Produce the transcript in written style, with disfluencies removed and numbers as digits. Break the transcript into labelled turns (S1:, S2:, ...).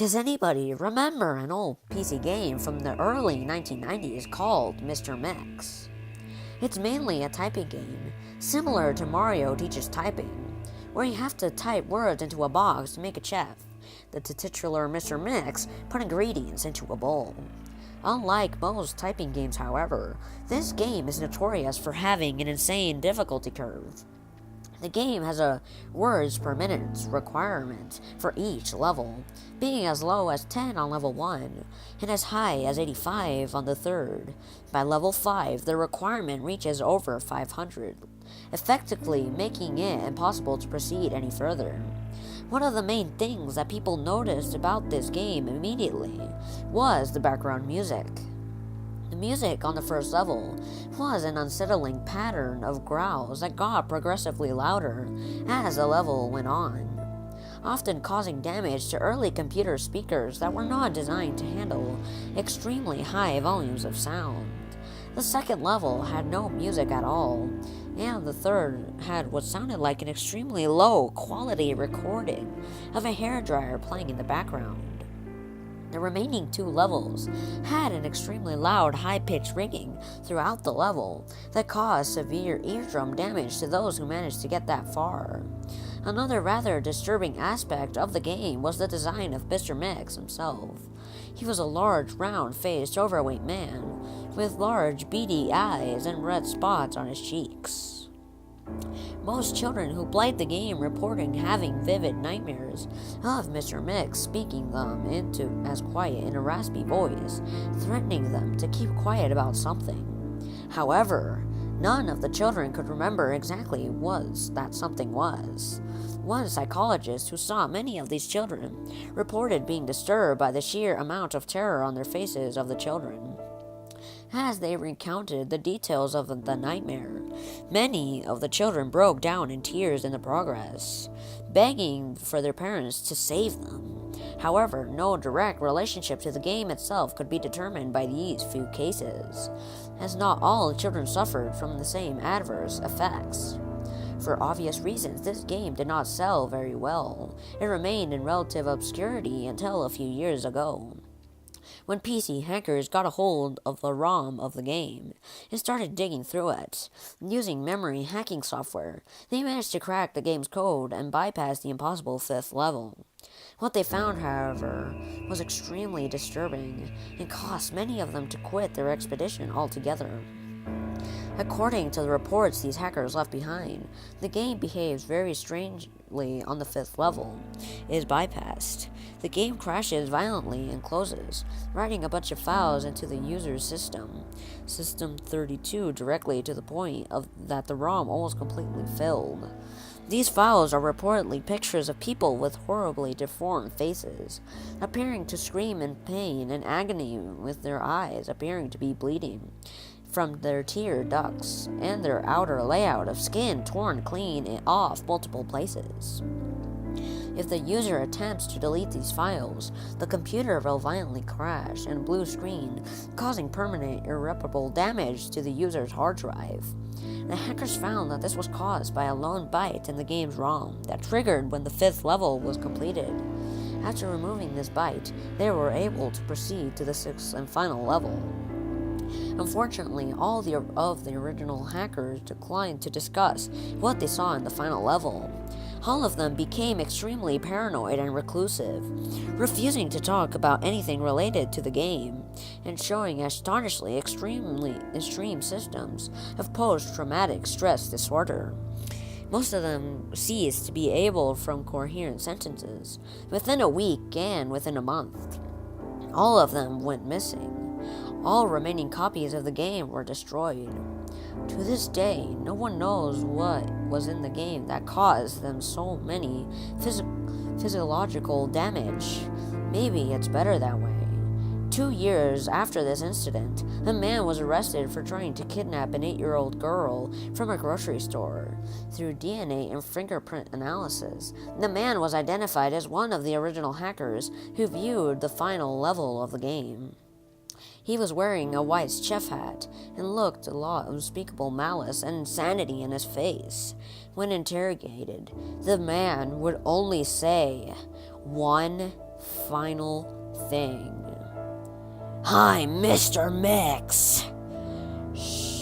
S1: Does anybody remember an old PC game from the early 1990s called Mr. Mix? It's mainly a typing game, similar to Mario Teaches Typing, where you have to type words into a box to make a chef. The titular Mr. Mix put ingredients into a bowl. Unlike most typing games, however, this game is notorious for having an insane difficulty curve. The game has a words per minute requirement for each level, being as low as 10 on level 1 and as high as 85 on the third. By level 5, the requirement reaches over 500, effectively making it impossible to proceed any further. One of the main things that people noticed about this game immediately was the background music. The music on the first level was an unsettling pattern of growls that got progressively louder as the level went on, often causing damage to early computer speakers that were not designed to handle extremely high volumes of sound. The second level had no music at all, and the third had what sounded like an extremely low quality recording of a hairdryer playing in the background. The remaining 2 levels had an extremely loud, high-pitched ringing throughout the level that caused severe eardrum damage to those who managed to get that far. Another rather disturbing aspect of the game was the design of Mr. Mix himself. He was a large, round-faced, overweight man with large, beady eyes and red spots on his cheeks. Most children who played the game reporting having vivid nightmares of Mr. Mix speaking them into as quiet in a raspy voice, threatening them to keep quiet about something. However, none of the children could remember exactly what that something was. One psychologist who saw many of these children reported being disturbed by the sheer amount of terror on their faces of the children. As they recounted the details of the nightmare, many of the children broke down in tears in the progress, begging for their parents to save them. However, no direct relationship to the game itself could be determined by these few cases, as not all children suffered from the same adverse effects. For obvious reasons, this game did not sell very well. It remained in relative obscurity until a few years ago, when PC hackers got a hold of the ROM of the game and started digging through it. Using memory hacking software, they managed to crack the game's code and bypass the impossible 5th level. What they found, however, was extremely disturbing and caused many of them to quit their expedition altogether. According to the reports these hackers left behind, the game behaves very strangely on the 5th level. It is bypassed. The game crashes violently and closes, writing a bunch of files into the user's system, System 32, directly to the point that the ROM almost completely filled. These files are reportedly pictures of people with horribly deformed faces, appearing to scream in pain and agony with their eyes appearing to be bleeding from their tear ducts, and their outer layout of skin torn clean off multiple places. If the user attempts to delete these files, the computer will violently crash and blue screen, causing permanent irreparable damage to the user's hard drive. The hackers found that this was caused by a lone byte in the game's ROM that triggered when the 5th level was completed. After removing this byte, they were able to proceed to the 6th and final level. Unfortunately, all of the original hackers declined to discuss what they saw in the final level. All of them became extremely paranoid and reclusive, refusing to talk about anything related to the game, and showing astonishingly extreme symptoms of post-traumatic stress disorder. Most of them ceased to be able to form coherent sentences within a week and within a month. All of them went missing. All remaining copies of the game were destroyed. To this day, no one knows what was in the game that caused them so many physiological damage. Maybe it's better that way. 2 years after this incident, a man was arrested for trying to kidnap an 8-year-old girl from a grocery store. Through DNA and fingerprint analysis, the man was identified as one of the original hackers who viewed the final level of the game. He was wearing a white chef hat and looked a lot of unspeakable malice and insanity in his face. When interrogated, the man would only say one final thing. "Hi, Mr. Mix." Shh.